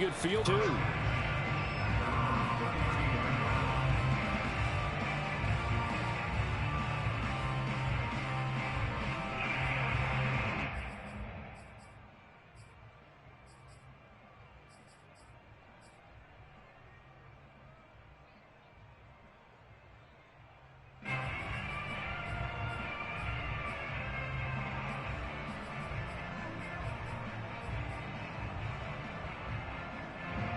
good field, too.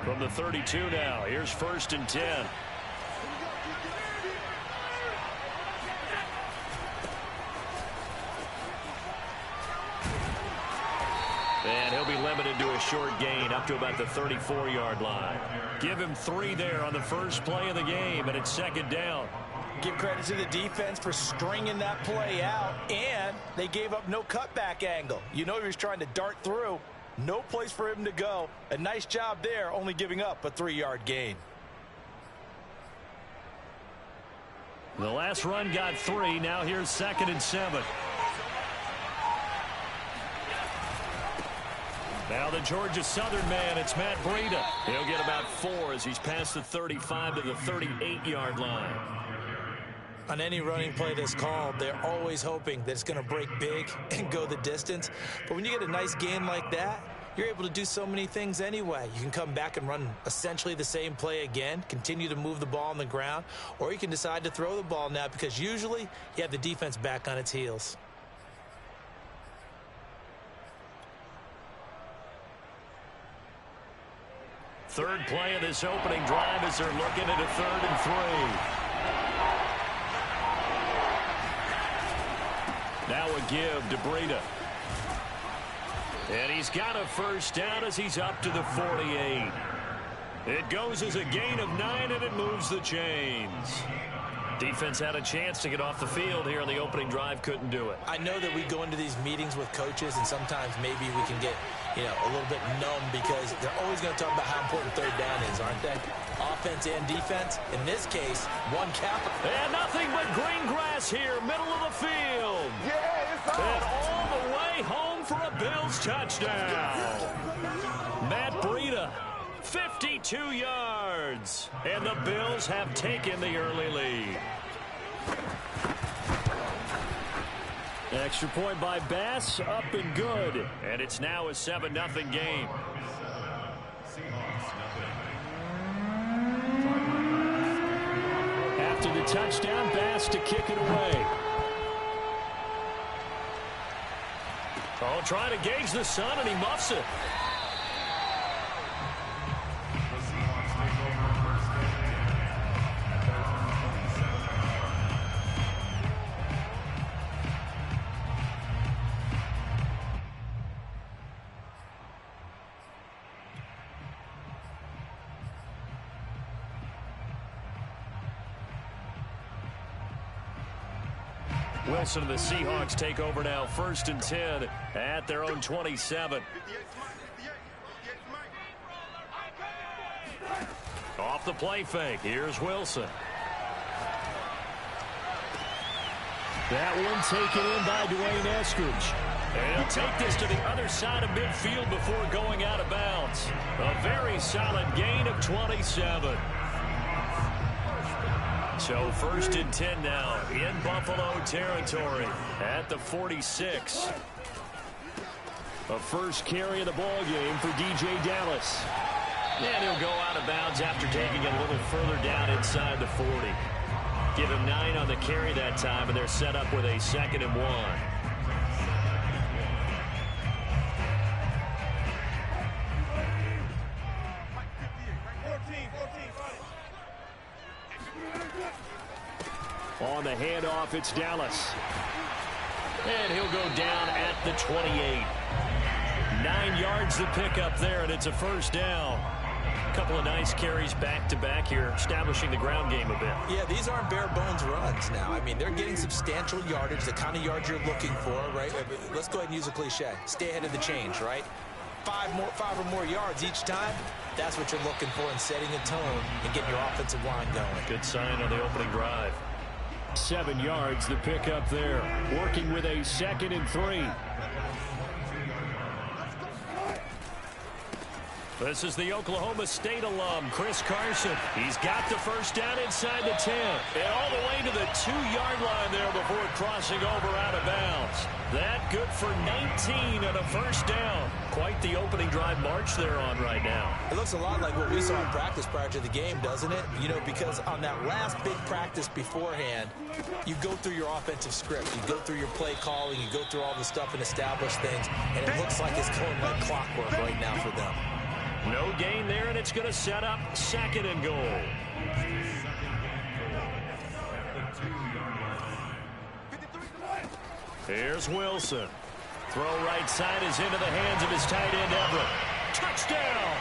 From the 32 now, here's 1st and 10. And he'll be limited to a short gain up to about the 34-yard line. Give him 3 there on the first play of the game, and it's 2nd down. Give credit to the defense for stringing that play out, and they gave up no cutback angle. You know he was trying to dart through. No place for him to go. A nice job there, only giving up a 3-yard gain. The last run got 3. Now here's 2nd and 7. Now the Georgia Southern man, it's Matt Breida. He'll get about 4 as he's past the 35 to the 38-yard line. On any running play that's called, they're always hoping that it's going to break big and go the distance. But when you get a nice gain like that, you're able to do so many things anyway. You can come back and run essentially the same play again, continue to move the ball on the ground, or you can decide to throw the ball now because usually you have the defense back on its heels. Third play of this opening drive as they're looking at a 3rd and 3. Now a give to Breida. And he's got a 1st down as he's up to the 48. It goes as a gain of 9, and it moves the chains. Defense had a chance to get off the field here in the opening drive, couldn't do it. I know that we go into these meetings with coaches, and sometimes maybe we can get, a little bit numb because they're always going to talk about how important 3rd down is, aren't they? Offense and defense. In this case, one capital. And nothing but green grass here, middle of the field. Yeah, it's on. And all the way home for a Bills touchdown. Matt Breida, 52 yards. And the Bills have taken the early lead. Extra point by Bass, up and good. And it's now a 7-0 game. After the touchdown, Bass to kick it away. Oh, trying to gauge the sun, and he muffs it. Wilson and the Seahawks take over now, 1st and 10 at their own 27. Off the play fake, here's Wilson. That one taken in by Dwayne Eskridge. And he'll take this to the other side of midfield before going out of bounds. A very solid gain of 27. So 1st and 10 now in Buffalo territory at the 46. A first carry of the ball game for DJ Dallas. And he'll go out of bounds after taking it a little further down inside the 40. Give him 9 on the carry that time, and they're set up with a 2nd and 1. On the handoff, it's Dallas. And he'll go down at the 28. 9 yards to pick up there, and it's a 1st down. A couple of nice carries back-to-back here, establishing the ground game a bit. Yeah, these aren't bare-bones runs now. I mean, they're getting substantial yardage, the kind of yards you're looking for, right? Let's go ahead and use a cliche. Stay ahead of the change, right? 5 or more yards each time. That's what you're looking for in setting a tone and getting your offensive line going. Good sign on the opening drive. 7 yards to pick up there. Working with a 2nd and 3. This is the Oklahoma State alum, Chris Carson. He's got the first down inside the 10. And all the way to the 2-yard line there before crossing over out of bounds. That good for 19 and a first down. Quite the opening drive march they're on right now. It looks a lot like what we saw in practice prior to the game, doesn't it? You know, because on that last big practice beforehand, you go through your offensive script. You go through your play calling. You go through all the stuff and establish things. And it looks like it's going like clockwork right now for them. No gain there, and it's going to set up 2nd and goal. Here's Wilson. Throw right side is into the hands of his tight end, Everett. Touchdown!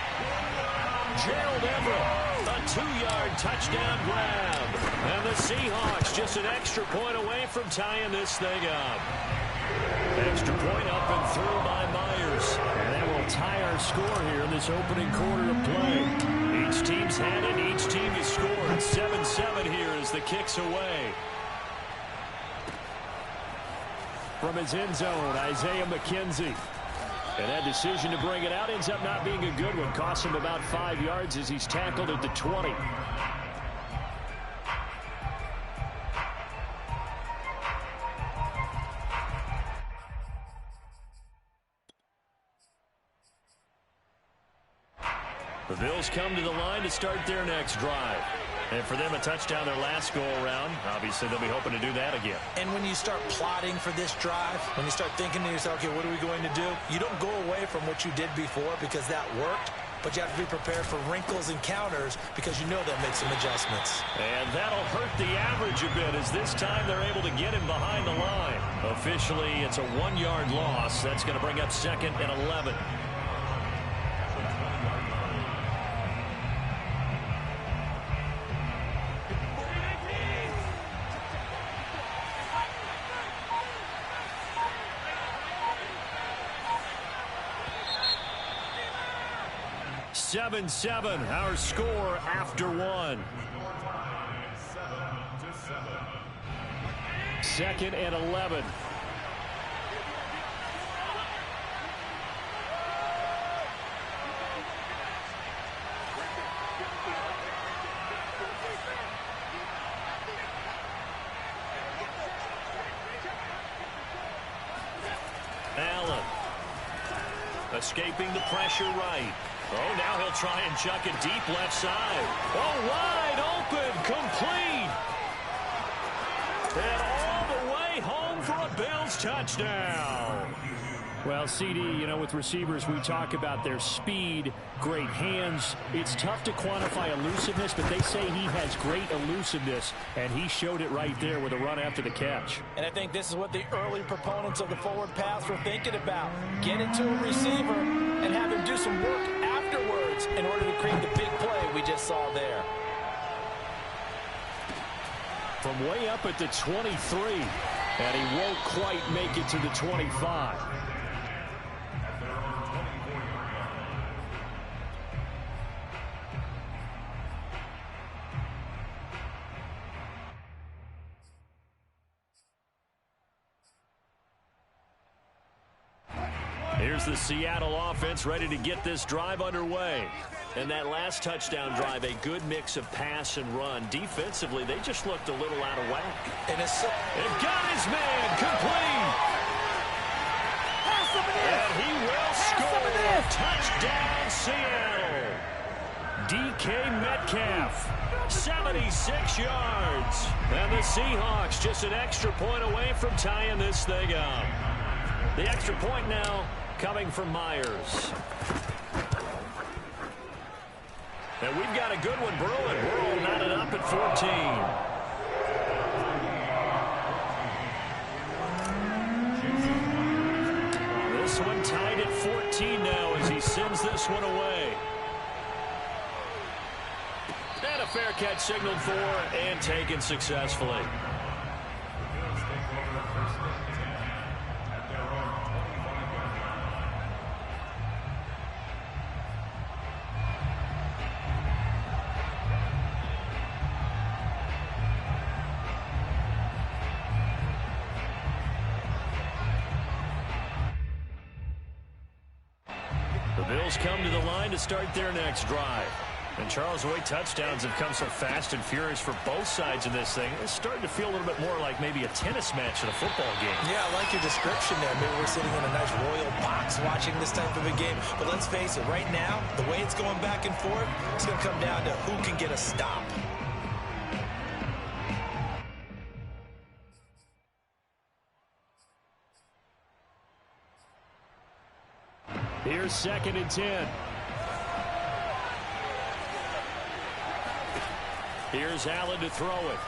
Gerald Everett, a 2-yard touchdown grab. And the Seahawks just an extra point away from tying this thing up. Extra point up and through by Myers. And that will tie our score here in this opening quarter of play. Each team's had it. Each team has scored. 7-7 here as the kick's away. From his end zone, Isaiah McKenzie. And that decision to bring it out ends up not being a good one. Costs him about 5 yards as he's tackled at the 20. The Bills come to the line to start their next drive. And for them, a touchdown their last go-around. Obviously, they'll be hoping to do that again. And when you start plotting for this drive, when you start thinking to yourself, okay, what are we going to do? You don't go away from what you did before because that worked. But you have to be prepared for wrinkles and counters because you know they'll make some adjustments. And that'll hurt the average a bit as this time they're able to get him behind the line. Officially, it's a 1-yard loss. That's going to bring up 2nd and 11. Seven, our score after 1. 2nd and 11. Allen escaping the pressure right. Oh, now he'll try and chuck it deep left side. Oh, wide open, complete. And all the way home for a Bills touchdown. Well, CD, you know, with receivers, we talk about their speed, great hands. It's tough to quantify elusiveness, but they say he has great elusiveness, and he showed it right there with a run after the catch. And I think this is what the early proponents of the forward pass were thinking about. Get it to a receiver and have him do some work afterwards in order to create the big play we just saw there. From way up at the 23, and he won't quite make it to the 25. Here's the Seattle offense ready to get this drive underway. And that last touchdown drive, a good mix of pass and run. Defensively, they just looked a little out of whack. And they've got his man complete. And he will score. Touchdown, Seattle. DK Metcalf, 76 yards. And the Seahawks just an extra point away from tying this thing up. The extra point now coming from Myers. And we've got a good one brewing. We're all knotted up at 14. This one tied at 14 now as he sends this one away. And a fair catch signaled for and taken successfully. Bills come to the line to start their next drive. And Charles, the way touchdowns have come so fast and furious for both sides of this thing, it's starting to feel a little bit more like maybe a tennis match in a football game. Yeah, I like your description there. Maybe we're sitting in a nice royal box watching this type of a game. But let's face it, right now, the way it's going back and forth, it's going to come down to who can get a stop. Here's 2nd and 10. Here's Allen to throw it.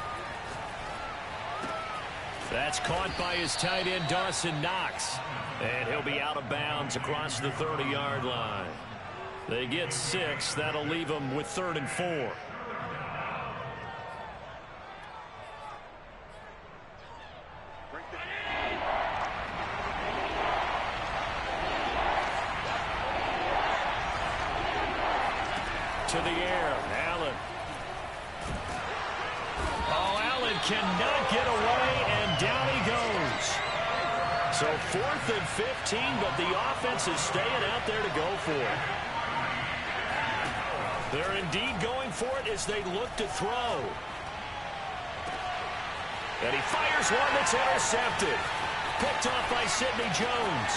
That's caught by his tight end, Dawson Knox. And he'll be out of bounds across the 30-yard line. They get 6. That'll leave them with 3rd and 4. To the air, Allen. Oh, Allen cannot get away, and down he goes. So 4th and 15, but the offense is staying out there to go for it. They're indeed going for it as they look to throw. And he fires one that's intercepted. Picked off by Sidney Jones.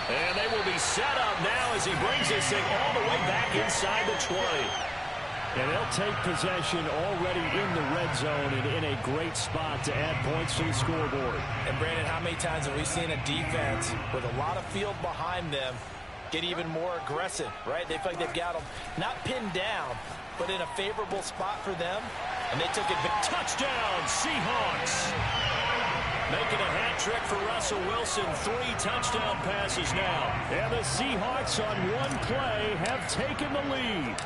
And they will be set up now as he brings this thing all the way back inside the 20. And they'll take possession already in the red zone and in a great spot to add points to the scoreboard. And, Brandon, how many times have we seen a defense with a lot of field behind them get even more aggressive, right? They feel like they've got them not pinned down, but in a favorable spot for them. And they took it. Touchdown, Seahawks. Making a hat trick for Russell Wilson. 3 touchdown passes now. And the Seahawks on one play have taken the lead.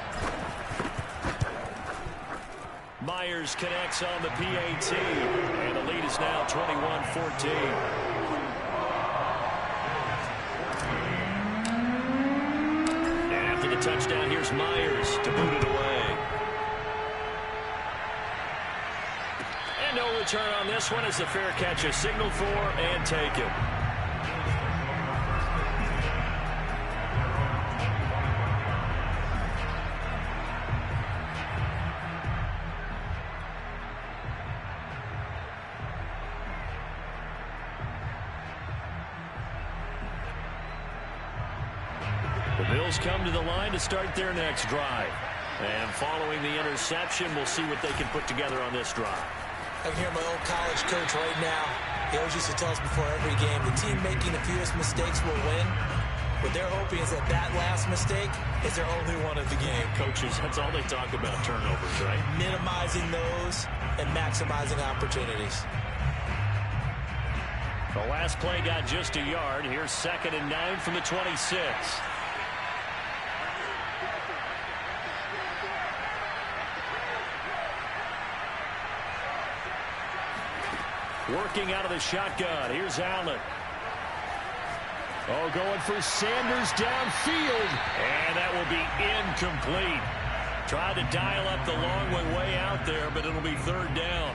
Myers connects on the PAT. And the lead is now 21-14. And after the touchdown, here's Myers to boot it away. And no return on this one as the fair catch is signaled for and taken. The Bills come to the line to start their next drive. And following the interception, we'll see what they can put together on this drive. I can hear my old college coach right now. He always used to tell us before every game, the team making the fewest mistakes will win. What they're hoping is that that last mistake is their only one of the game. Coaches, that's all they talk about, turnovers, right? Minimizing those and maximizing opportunities. The last play got just a yard. Here's 2nd and 9 from the 26. Working out of the shotgun. Here's Allen. Oh, going for Sanders downfield. And that will be incomplete. Tried to dial up the long way out there, but it'll be 3rd down.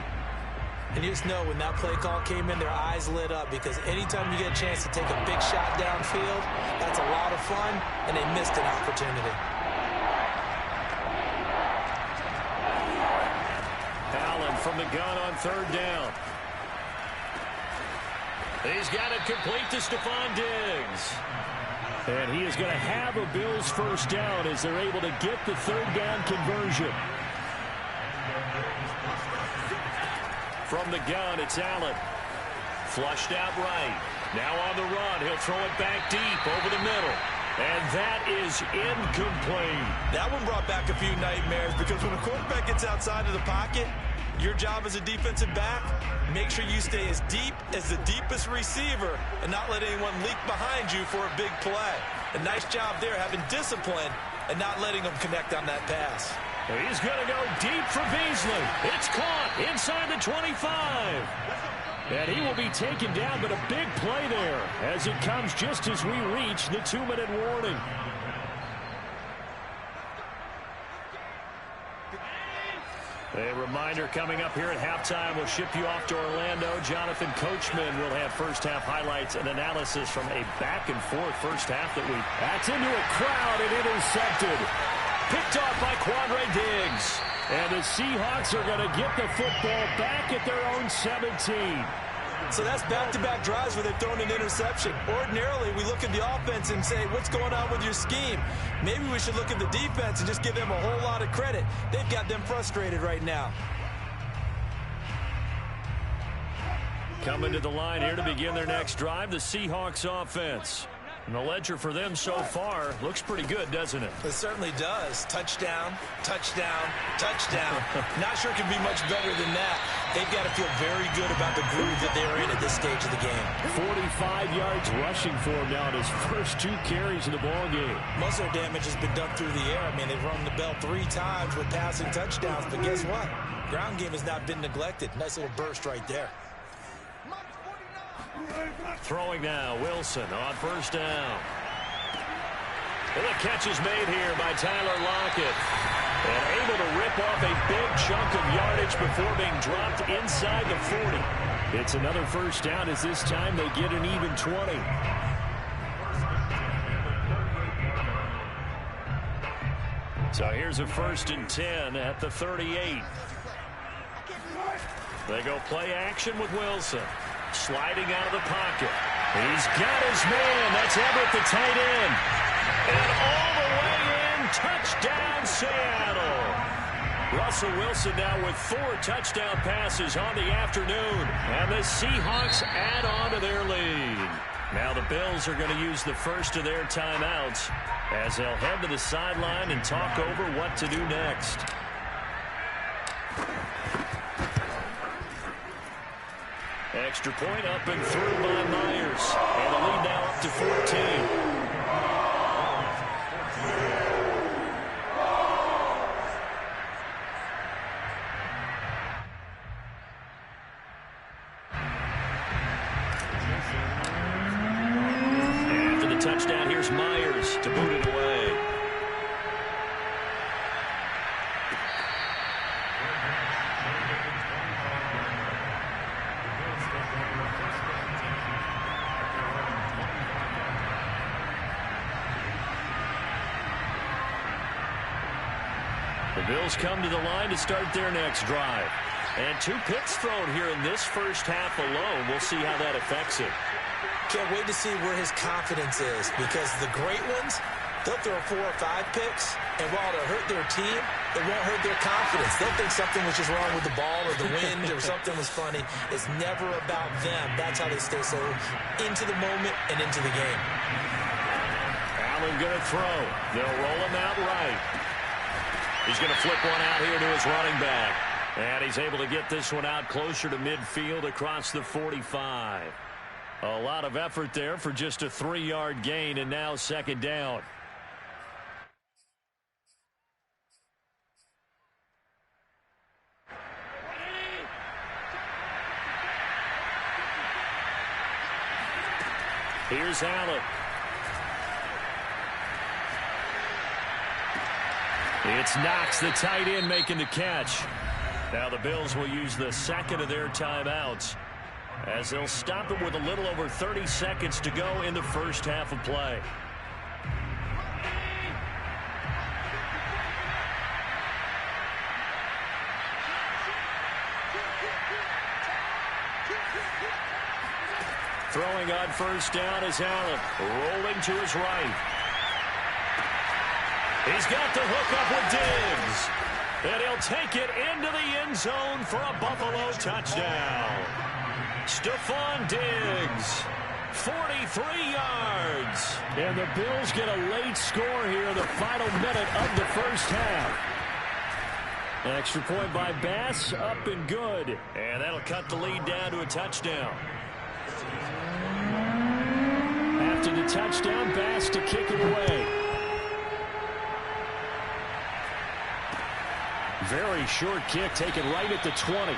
And you just know when that play call came in, their eyes lit up because anytime you get a chance to take a big shot downfield, that's a lot of fun, and they missed an opportunity. Allen from the gun on 3rd down. He's got it complete to Stephon Diggs. And he is going to have a Bills 1st down as they're able to get the 3rd down conversion. From the gun, it's Allen. Flushed out right. Now on the run. He'll throw it back deep over the middle. And that is incomplete. That one brought back a few nightmares because when a quarterback gets outside of the pocket, your job as a defensive back, make sure you stay as deep as the deepest receiver and not let anyone leak behind you for a big play. A nice job there having discipline and not letting them connect on that pass. He's going to go deep for Beasley. It's caught inside the 25. And he will be taken down, but a big play there as it comes just as we reach the 2-minute warning. A reminder coming up here at halftime. We'll ship you off to Orlando. Jonathan Coachman will have first-half highlights and analysis from a back-and-forth first half that we... That's into a crowd and intercepted. Picked off by Quandre Diggs. And the Seahawks are going to get the football back at their own 17. So that's back-to-back drives where they've thrown an interception. Ordinarily, we look at the offense and say, what's going on with your scheme? Maybe we should look at the defense and just give them a whole lot of credit. They've got them frustrated right now. Coming to the line here to begin their next drive, the Seahawks offense. And the ledger for them so far looks pretty good, doesn't it? It certainly does. Touchdown, touchdown, touchdown. Not sure it can be much better than that. They've got to feel very good about the groove that they're in at this stage of the game. 45 yards rushing for him now in his first 2 carries in the ball game. Most of their damage has been done through the air. I mean, they've rung the bell 3 times with passing touchdowns, but guess what? Ground game has not been neglected. Nice little burst right there. Throwing now, Wilson on first down. And the catch is made here by Tyler Lockett. And able to rip off a big chunk of yardage before being dropped inside the 40. It's another first down as this time they get an even 20. So here's a 1st and 10 at the 38. They go play action with Wilson. Sliding out of the pocket. He's got his man. That's Everett, the tight end. And all the way in. Touchdown, Seattle. Russell Wilson now with 4 touchdown passes on the afternoon. And the Seahawks add on to their lead. Now the Bills are going to use the first of their timeouts as they'll head to the sideline and talk over what to do next. Extra point up and through by Myers. And the lead now up to 14. After the touchdown, here's Myers to boot it away. The Bills come to the line to start their next drive. And 2 picks thrown here in this first half alone. We'll see how that affects it. Can't wait to see where his confidence is, because the great ones, they'll throw 4 or 5 picks, and while it'll hurt their team, it won't hurt their confidence. They'll think something was just wrong with the ball or the wind or something was funny. It's never about them. That's how they stay so into the moment and into the game. Allen going to throw. They'll roll him out right. He's going to flip one out here to his running back. And he's able to get this one out closer to midfield across the 45. A lot of effort there for just a 3-yard gain, and now 2nd down. Here's Allen. It's Knox, the tight end, making the catch. Now the Bills will use the 2nd of their timeouts as they'll stop it with a little over 30 seconds to go in the first half of play. Throwing on first down is Allen, rolling to his right. He's got the hook up with Diggs. And he'll take it into the end zone for a Buffalo touchdown. Stephon Diggs, 43 yards. And the Bills get a late score here in the final minute of the first half. Extra point by Bass, up and good. And that'll cut the lead down to a touchdown. After the touchdown, Bass to kick it away. Very short kick, taken right at the 20.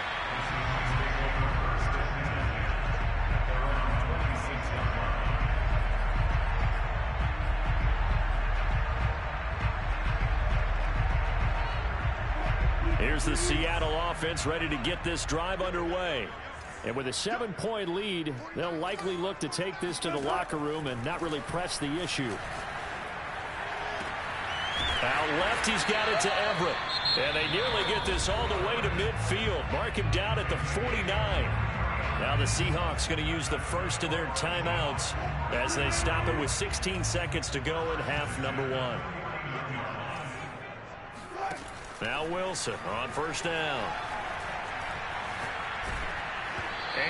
Here's the Seattle offense ready to get this drive underway. And with a 7-point lead, they'll likely look to take this to the locker room and not really press the issue. Out left, he's got it to Everett. And they nearly get this all the way to midfield. Mark him down at the 49. Now the Seahawks going to use the first of their timeouts as they stop it with 16 seconds to go in half number 1. Now Wilson on first down.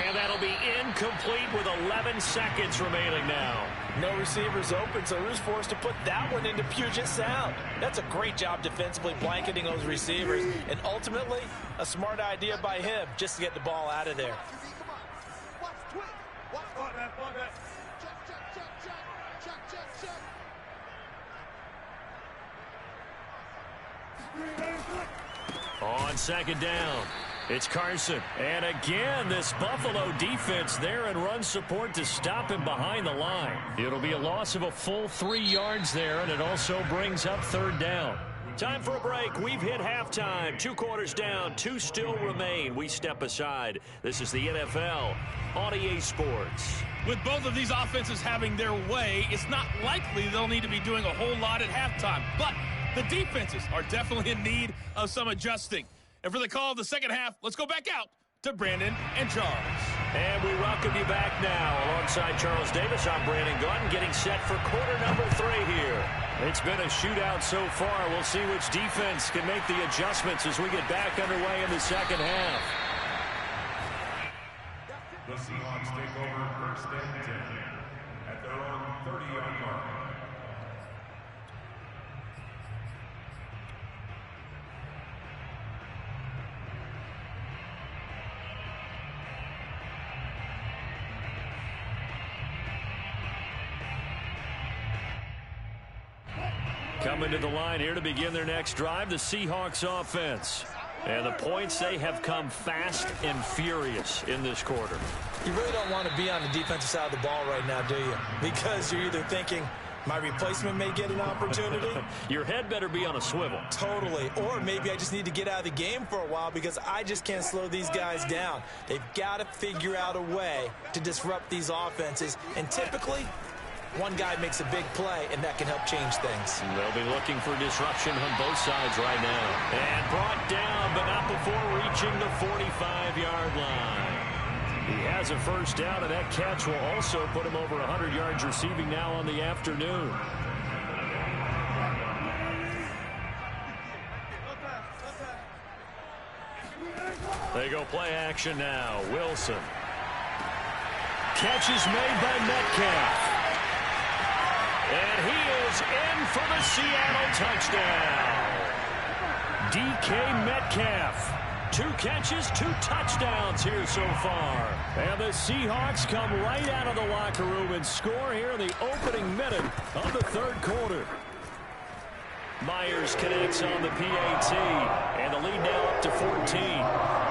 And that'll be incomplete with 11 seconds remaining now. No receivers open, so who's forced to put that one into Puget Sound? That's a great job defensively blanketing those receivers. And ultimately, a smart idea by him just to get the ball out of there. On second down, it's Carson. And again, this Buffalo defense there in run support to stop him behind the line. It'll be a loss of a full 3 yards there, and it also brings up third down. Time for a break. We've hit halftime. 2 quarters down, 2 still remain. We step aside. This is the NFL on EA Sports. With both of these offenses having their way, it's not likely they'll need to be doing a whole lot at halftime. But the defenses are definitely in need of some adjusting. And for the call of the second half, let's go back out to Brandon and Charles. And we welcome you back now. Alongside Charles Davis, I'm Brandon Gutton, getting set for quarter number 3 here. It's been a shootout so far. We'll see which defense can make the adjustments as we get back underway in the second half. The Seahawks take over first and 10 at their own 30-yard line. Coming to the line here to begin their next drive, the Seahawks offense. And the points, they have come fast and furious in this quarter. You really don't want to be on the defensive side of the ball right now, do you? Because you're either thinking, my replacement may get an opportunity. Your head better be on a swivel. Totally. Or maybe I just need to get out of the game for a while because I just can't slow these guys down. They've got to figure out a way to disrupt these offenses. And typically, one guy makes a big play, and that can help change things. They'll be looking for disruption on both sides right now. And brought down, but not before reaching the 45-yard line. He has a first down, and that catch will also put him over 100 yards receiving now on the afternoon. They go play action now. Wilson. Catch is made by Metcalf. And he is in for the Seattle touchdown. DK Metcalf. 2 catches, 2 touchdowns here so far. And the Seahawks come right out of the locker room and score here in the opening minute of the third quarter. Myers connects on the PAT. And the lead now up to 14.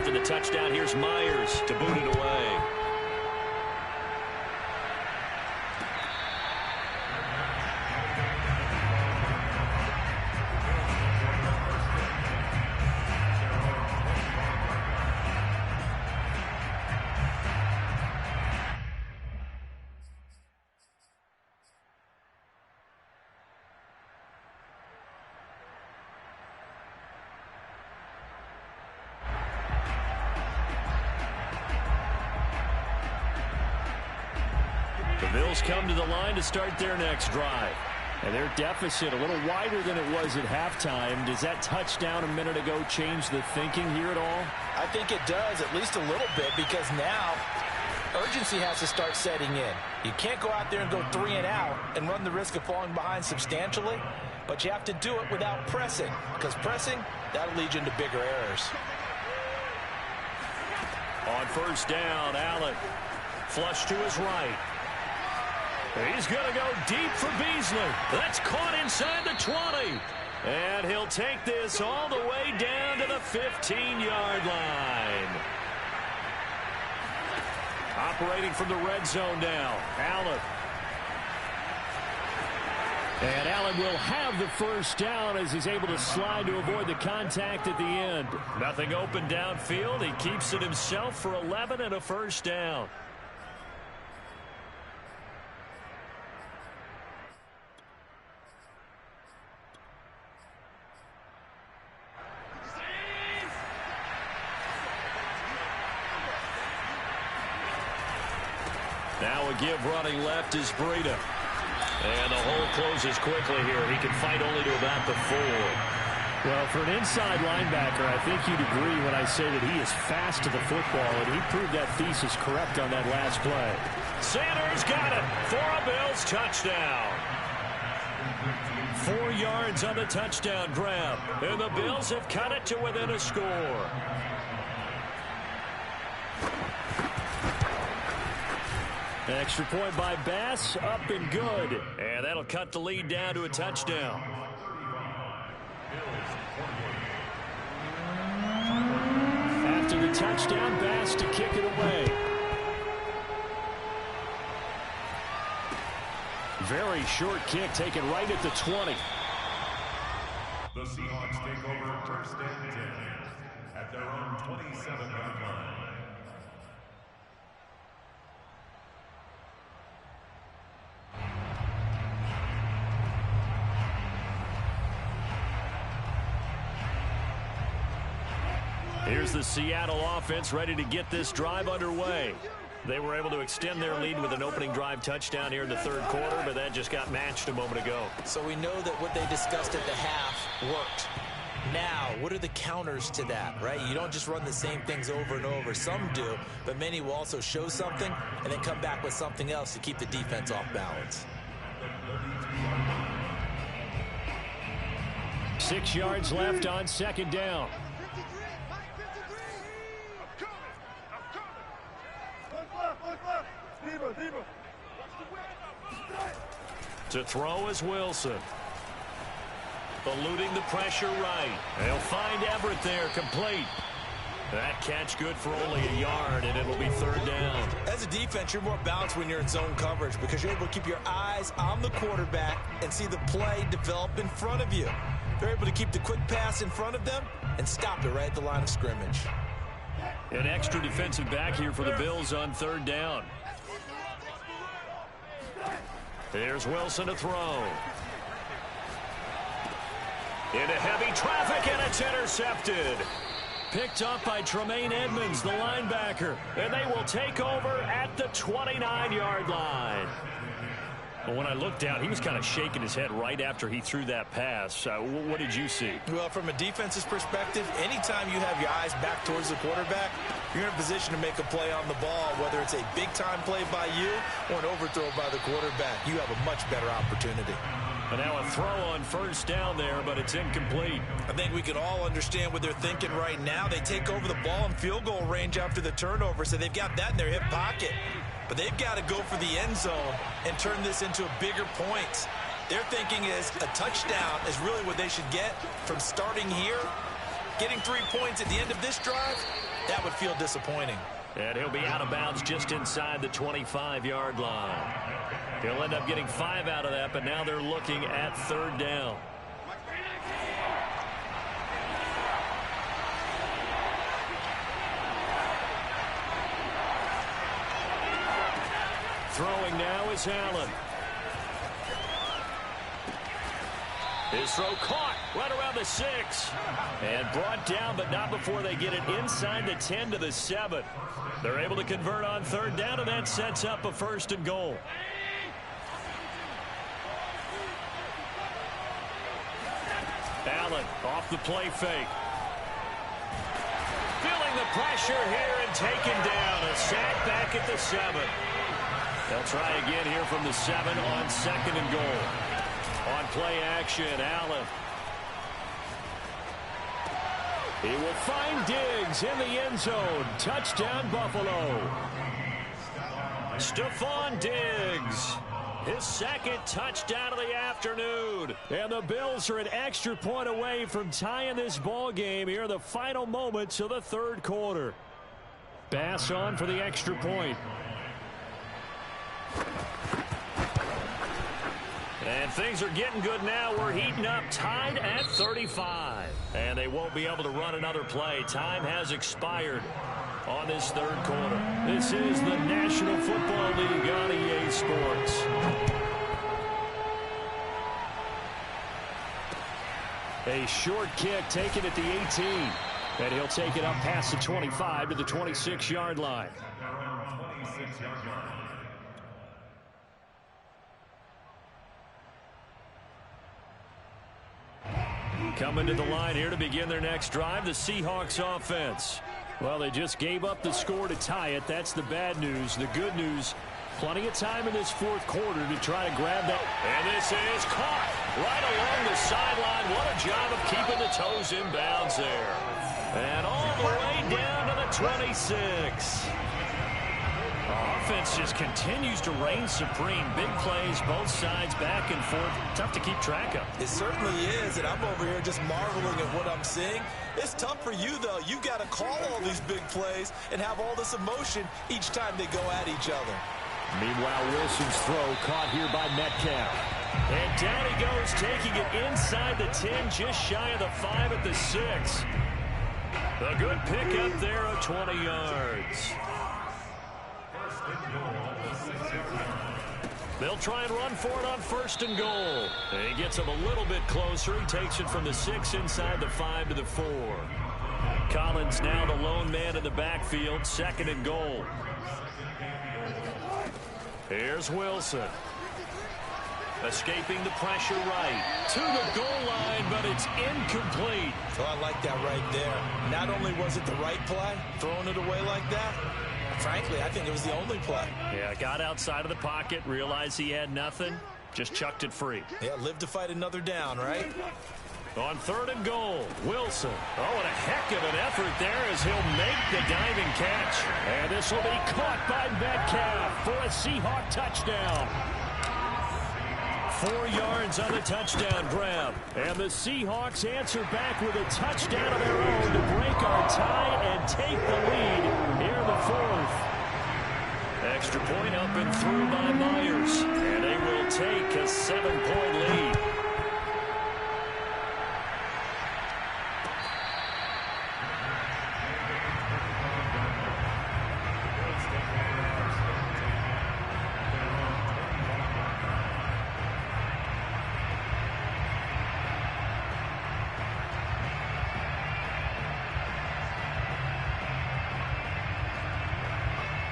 The touchdown, here's Myers to boot it away. Bills come to the line to start their next drive. And their deficit a little wider than it was at halftime. Does that touchdown a minute ago change the thinking here at all? I think it does, at least a little bit, because now urgency has to start setting in. You can't go out there and go 3 and out and run the risk of falling behind substantially, but you have to do it without pressing, because pressing, that'll lead you into bigger errors. On first down, Allen. Flush to his right. He's going to go deep for Beasley. That's caught inside the 20. And he'll take this all the way down to the 15-yard line. Operating from the red zone now. Allen. And Allen will have the first down as he's able to slide to avoid the contact at the end. Nothing open downfield. He keeps it himself for 11 and a first down. Now a give running left is Breida. And the hole closes quickly here. He can fight only to about the 4. Well, for an inside linebacker, I think you'd agree when I say that he is fast to the football, and he proved that thesis correct on that last play. Sanders got it for a Bills touchdown. 4 yards on the touchdown grab. And the Bills have cut it to within a score. Extra point by Bass, up and good. And that'll cut the lead down to a touchdown. After the touchdown, Bass to kick it away. Very short kick taken right at the 20. The Seahawks take over first and 10 at their own 27-yard line. Here's the Seattle offense ready to get this drive underway. They were able to extend their lead with an opening drive touchdown here in the third quarter, but that just got matched a moment ago. So we know that what they discussed at the half worked. Now, what are the counters to that, right? You don't just run the same things over and over. Some do, but many will also show something and then come back with something else to keep the defense off balance. 6 yards left on second down. To throw is Wilson. Eluding the pressure right. They'll find Everett there, complete. That catch good for only a yard, and it'll be third down. As a defense, you're more balanced when you're in zone coverage because you're able to keep your eyes on the quarterback and see the play develop in front of you. They're able to keep the quick pass in front of them and stop it right at the line of scrimmage. An extra defensive back here for the Bills on third down. Here's Wilson to throw. Into heavy traffic, and it's intercepted. Picked up by Tremaine Edmonds, the linebacker. And they will take over at the 29-yard line. But when I looked down, he was kind of shaking his head right after he threw that pass. What did you see? Well, from a defense's perspective, anytime you have your eyes back towards the quarterback, you're in a position to make a play on the ball, whether it's a big-time play by you or an overthrow by the quarterback. You have a much better opportunity. And now a throw on first down there, but it's incomplete. I think we can all understand what they're thinking right now. They take over the ball in field goal range after the turnover, so they've got that in their hip pocket. But they've got to go for the end zone and turn this into a bigger point. Their thinking is a touchdown is really what they should get from starting here. Getting 3 points at the end of this drive, that would feel disappointing. And he'll be out of bounds just inside the 25-yard line. He'll end up getting 5 out of that, but now they're looking at third down. Throwing now is Allen. His throw caught right around the 6. And brought down, but not before they get it inside the 10 to the 7. They're able to convert on third down, and that sets up a first and goal. Allen off the play fake. Feeling the pressure here and taken down. A sack back at the 7. They'll try again here from the 7 on second and goal. On play action, Allen. He will find Diggs in the end zone. Touchdown, Buffalo. Stephon Diggs. His second touchdown of the afternoon. And the Bills are an extra point away from tying this ball game here in the final moments of the third quarter. Bass on for the extra point. And things are getting good now. We're heating up, tied at 35. And they won't be able to run another play. Time has expired on this third quarter. This is the National Football League on EA Sports. A short kick taken at the 18. And he'll take it up past the 25 to the 26-yard line. Coming to the line here to begin their next drive, the Seahawks offense. Well, they just gave up the score to tie it. That's the bad news. The good news, plenty of time in this fourth quarter to try to grab that. And this is caught right along the sideline. What a job of keeping the toes in bounds there. And all the way down to the 26. Offense just continues to reign supreme. Big plays, both sides, back and forth. Tough to keep track of. It certainly is, and I'm over here just marveling at what I'm seeing. It's tough for you, though. You've got to call all these big plays and have all this emotion each time they go at each other. Meanwhile, Wilson's throw caught here by Metcalf. And down he goes, taking it inside the 10, just shy of the 5 at the 6. A good pickup there of 20 yards. They'll try and run for it on 1st and goal. And he gets him a little bit closer. He takes it from the 6 inside the 5 to the 4. Collins now the lone man in the backfield, 2nd and goal. Here's Wilson. Escaping the pressure right to the goal line, but it's incomplete. So I like that right there. Not only was it the right play, throwing it away like that, frankly, I think it was the only play. Yeah, got outside of the pocket, realized he had nothing, just chucked it free. Yeah, live to fight another down, right? On 3rd and goal, Wilson. Oh, and a heck of an effort there as he'll make the diving catch. And this will be caught by Metcalf for a Seahawk touchdown. 4 yards on the touchdown grab. And the Seahawks answer back with a touchdown of their own to break our tie and take the lead here in the 4th. Extra point up and through by Myers. And they will take a 7-point lead.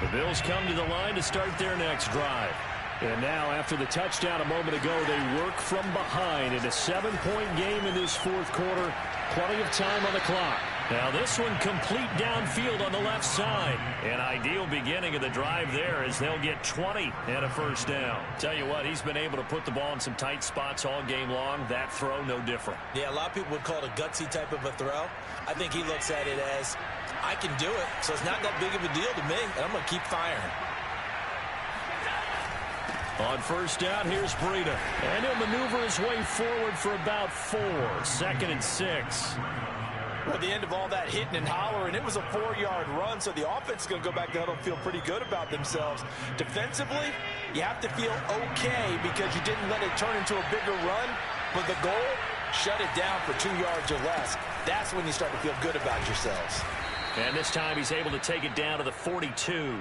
The Bills come to the line to start their next drive. And now, after the touchdown a moment ago, they work from behind in a 7-point game in this 4th quarter. Plenty of time on the clock. Now this one complete downfield on the left side. An ideal beginning of the drive there as they'll get 20 and a 1st down. Tell you what, he's been able to put the ball in some tight spots all game long. That throw, no different. Yeah, a lot of people would call it a gutsy type of a throw. I think he looks at it as, I can do it, so it's not that big of a deal to me, and I'm going to keep firing. On 1st down, here's Breida. And he'll maneuver his way forward for about 4. 2nd and 6. At the end of all that hitting and hollering, it was a 4-yard run, so the offense is going to go back to huddle and feel pretty good about themselves. Defensively, you have to feel okay because you didn't let it turn into a bigger run, but the goal, shut it down for 2 yards or less. That's when you start to feel good about yourselves. And this time he's able to take it down to the 42.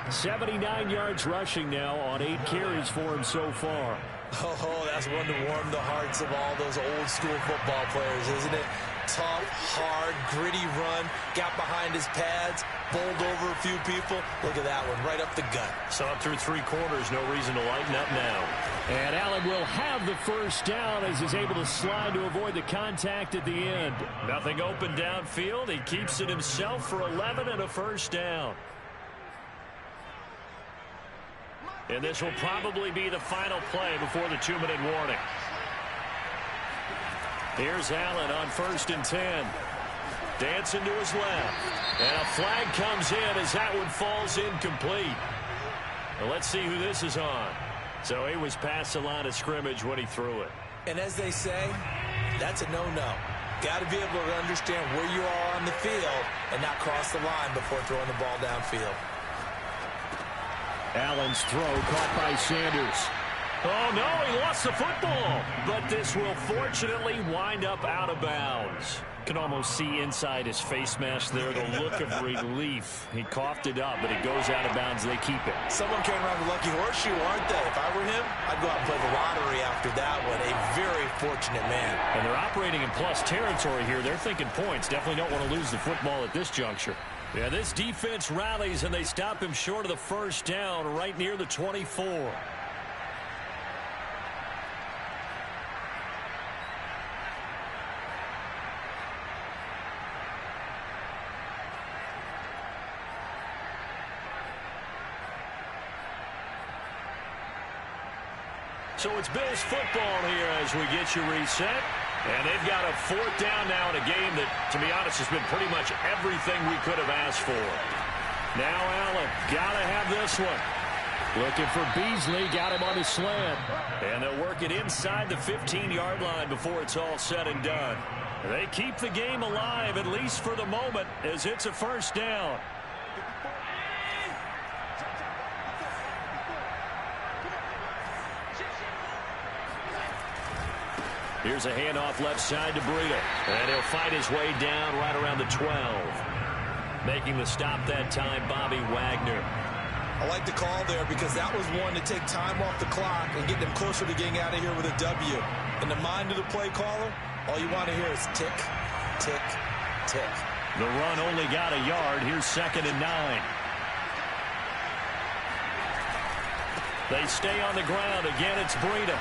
79 yards rushing now on 8 carries for him so far. Oh, that's one to warm the hearts of all those old school football players, isn't it? Tough, hard, gritty run, got behind his pads, bowled over a few people. Look at that one, right up the gut. So up through 3 quarters, no reason to lighten up now. And Allen will have the 1st down as he's able to slide to avoid the contact at the end. Nothing open downfield. He keeps it himself for 11 and a 1st down. And this will probably be the final play before the 2-minute warning. Here's Allen on 1st and 10. Dancing to his left. And a flag comes in as that one falls incomplete. Well, let's see who this is on. So he was past the line of scrimmage when he threw it. And as they say, that's a no-no. Got to be able to understand where you are on the field and not cross the line before throwing the ball downfield. Allen's throw caught by Sanders. Oh, no, he lost the football. But this will fortunately wind up out of bounds. Can almost see inside his face mask there the look of relief. He coughed it up, but it goes out of bounds. They keep it. Someone came around the lucky horseshoe, aren't they? If I were him, I'd go out and play the lottery after that one. A very fortunate man. And they're operating in plus territory here. They're thinking points. Definitely don't want to lose the football at this juncture. Yeah, this defense rallies, and they stop him short of the first down right near the 24. So it's Bills football here as we get you reset. And they've got a fourth down now in a game that, to be honest, has been pretty much everything we could have asked for. Now Allen, got to have this one. Looking for Beasley, got him on his slant. And they'll work it inside the 15-yard line before it's all said and done. They keep the game alive, at least for the moment, as it's a first down. Here's a handoff left side to Breida. And he'll fight his way down right around the 12. Making the stop that time, Bobby Wagner. I like the call there because that was one to take time off the clock and get them closer to getting out of here with a W. In the mind of the play caller, all you want to hear is tick, tick, tick. The run only got a yard. Here's 2nd and 9. They stay on the ground. Again, it's Breida.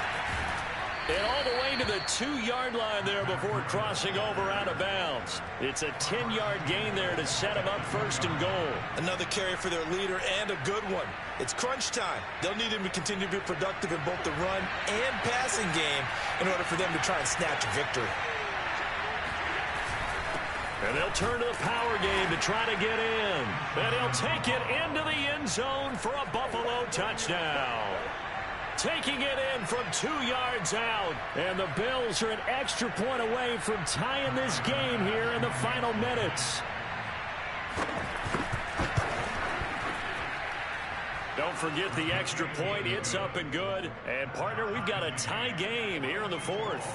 And all the way to the 2-yard line there before crossing over out of bounds. It's a 10-yard gain there to set him up 1st and goal. Another carry for their leader and a good one. It's crunch time. They'll need him to continue to be productive in both the run and passing game in order for them to try and snatch a victory. And they'll turn to the power game to try to get in. And he'll take it into the end zone for a Buffalo touchdown. Taking it in from 2 yards out. And the Bills are an extra point away from tying this game here in the final minutes. Don't forget the extra point. It's up and good. And, partner, we've got a tie game here in the 4th.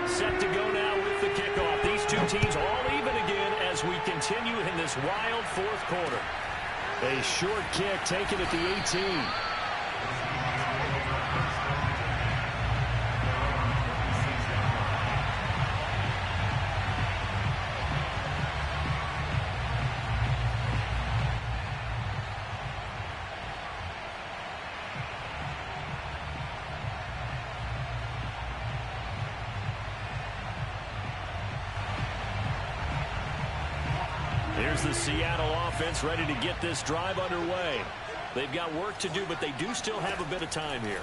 Set to go now with the kickoff. These two teams all even again as we continue in this wild 4th quarter. A short kick taken at the 18. Here's the Seattle offense ready to get this drive underway. They've got work to do, but they do still have a bit of time here.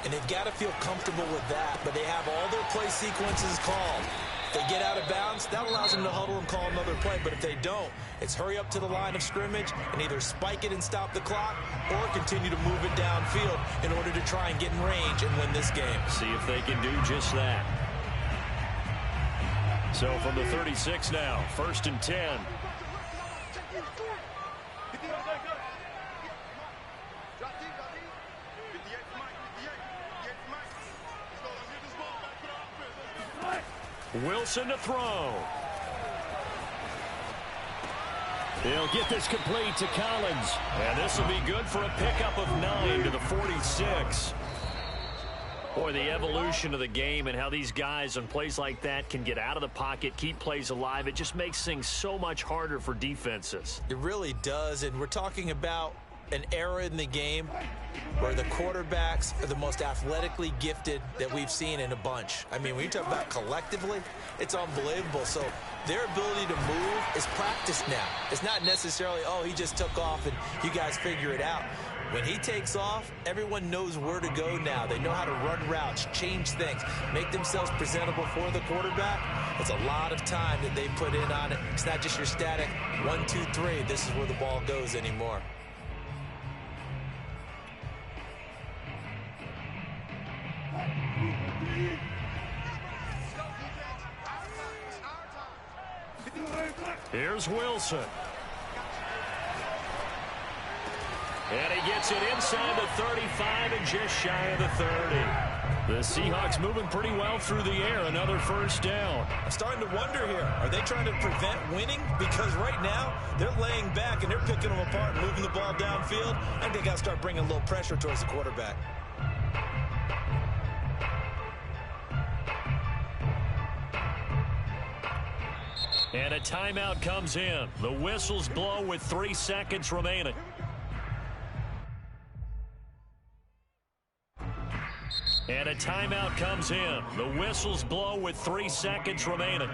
And they've got to feel comfortable with that, but they have all their play sequences called. If they get out of bounds, that allows them to huddle and call another play. But if they don't, it's hurry up to the line of scrimmage and either spike it and stop the clock or continue to move it downfield in order to try and get in range and win this game. See if they can do just that. So from the 36 now, 1st and 10. Wilson to throw. He'll get this complete to Collins. And this will be good for a pickup of 9 to the 46. Boy, the evolution of the game and how these guys on plays like that can get out of the pocket, keep plays alive, it just makes things so much harder for defenses. It really does, and we're talking about an era in the game where the quarterbacks are the most athletically gifted that we've seen in a bunch. I mean, when you talk about collectively, it's unbelievable. So their ability to move is practiced now. It's not necessarily, oh, he just took off and you guys figure it out. When he takes off, everyone knows where to go now. They know how to run routes, change things, make themselves presentable for the quarterback. It's a lot of time that they put in on it. It's not just your static 1, 2, 3. This is where the ball goes anymore. Here's Wilson. And he gets it inside the 35 and just shy of the 30. The Seahawks moving pretty well through the air. Another first down. I'm starting to wonder here. Are they trying to prevent winning? Because right now, they're laying back and they're picking them apart and moving the ball downfield. I think they got to start bringing a little pressure towards the quarterback. And a timeout comes in. The whistles blow with 3 seconds remaining. And a timeout comes in. The whistles blow with 3 seconds remaining.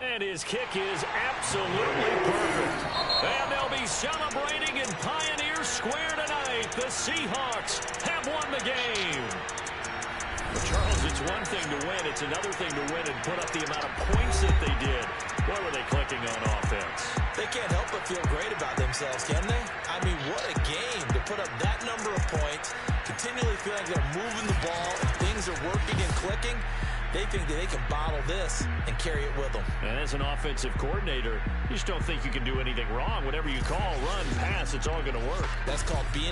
And his kick is absolutely perfect. And they'll be celebrating in Pioneer Square tonight. The Seahawks have won the game. Charles, it's one thing to win. It's another thing to win and put up the amount of points that they did. Boy, were they clicking on offense. They can't help but feel great about themselves, can they? I mean, what a game to put up that number of points, continually feel like they're moving the ball, and things are working and clicking. They think that they can bottle this and carry it with them. And as an offensive coordinator, you just don't think you can do anything wrong. Whatever you call, run, pass, it's all going to work. That's called being